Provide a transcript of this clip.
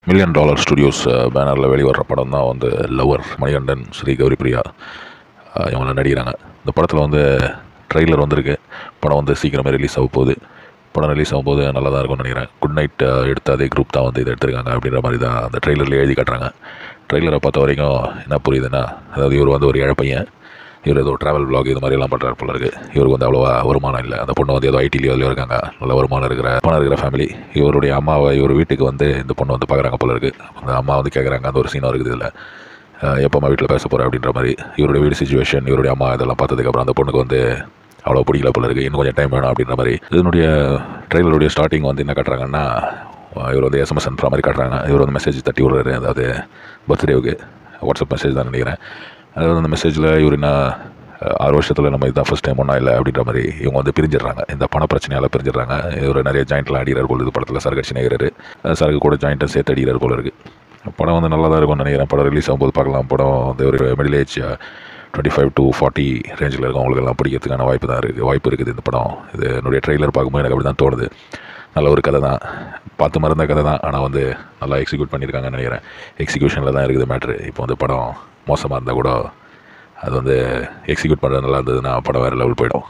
Million dollar studios பேனரில் வெளிவர படம் தான் வந்து லவர். மணிகண்டன், ஸ்ரீ கௌரிப்ரியா இவங்களாம் நடிக்கிறாங்க. இந்த படத்தில் வந்து ட்ரெய்லர் வந்திருக்கு. படம் வந்து சீக்கிரமே ரிலீஸ் ஆக போகுது. படம் ரிலீஸ் ஆகும்போது நல்லா தான் இருக்கும்னு நினைக்கிறேன். குட் நைட் எடுத்த அதே குரூப் தான் வந்து இதை எடுத்திருக்காங்க அப்படின்ற மாதிரி தான் அந்த ட்ரெய்லரில் எழுதி காட்டுறாங்க. ட்ரெய்லரை பார்த்த வரைக்கும் என்ன புரியுதுன்னா, அதாவது இவர் வந்து ஒரு ஏழை பையன். இவர் ஏதோ ட்ராவல் விளாக் இது மாதிரிலாம் பண்ணுறாரு போல இருக்குது. இவருக்கு வந்து அவ்வளோவா வருமானம் இல்லை. அந்த பொண்ணு வந்து ஏதோ ஐடிலேயோ அதில் இருக்காங்க. நல்ல வருமானம் இருக்கிற பணம் இருக்கிற ஃபேமிலி. இவருடைய அம்மாவை இவர் வீட்டுக்கு வந்து இந்த பொண்ணு வந்து பார்க்குறாங்க போல இருக்குது. அந்த அம்மா வந்து கேட்குறாங்க. அந்த ஒரு சீனாக இருக்குது இதில். எப்போம்மா வீட்டில் பேச போகிறேன் அப்படின்ற மாதிரி. இவருடைய வீடு சிச்சுவேஷன், இவருடைய அம்மா இதெல்லாம் பார்த்ததுக்கப்புறம் அந்த பொண்ணுக்கு வந்து அவ்வளோ பிடிக்கல போல இருக்குது. இன்னும் கொஞ்சம் டைம் வேணும் அப்படின்ற மாதிரி. இதனுடைய ட்ரெயிலருடைய ஸ்டார்டிங் வந்து என்ன காட்டுறாங்கன்னா, இவர் வந்து எஸ்எம்எஸ் அனுப்புற மாதிரி காட்டுறாங்க. இவர் வந்து மெசேஜ் தட்டி விடுறாரு. அதாவது பர்த்டேவுக்கு வாட்ஸ்அப் மெசேஜ் தான் நினைக்கிறேன். அதாவது அந்த மெசேஜில் இவர் என்ன 6 வருஷத்தில் நம்ம இதுதான் ஃபஸ்ட் டைம் ஒன்றா இல்லை அப்படின்ற மாதிரி இவங்க வந்து பிரிஞ்சிடுறாங்க. இந்த பண பிரச்சனையால் பிரிஞ்சிடுறாங்க. இவர் நிறைய ஜாயிண்ட்லாம் அடிக்கிறார் போல். இது படத்தில் சரக்கு அடிச்சு நேராரு. சரக்கு கூட ஜாயிண்ட்டை சேர்த்து அடிக்கிறார் போல இருக்குது. படம் வந்து நல்லா தான் இருக்கும்னு நினைக்கிறேன். படம் ரிலீஸ் ஆகும்போது பார்க்கலாம். படம் வந்து ஒரு மிடில் ஏஜ் 25 to 40 ரேஞ்சில் இருக்கும். அவங்களுக்கெல்லாம் பிடிக்கிறதுக்கான வாய்ப்பு இருக்குது இந்த படம். இது என்னுடைய ட்ரெய்லர் பார்க்கும்போது எனக்கு அப்படி தான் தோணுது. நல்ல ஒரு கதை தான், பார்த்து மறந்த கதை தான். ஆனால் வந்து நல்லா எக்ஸிக்யூட் பண்ணியிருக்காங்கன்னு நினைக்கிறேன். எக்ஸிக்யூஷனில் தான் இருக்குது மேட்ரு. இப்போ வந்து படம் மோசமாக இருந்தால் கூட அது வந்து எக்ஸிக்யூட் பண்ணுறது நல்லா இருந்ததுன்னா படம் வேறு லெவல் போயிடும்.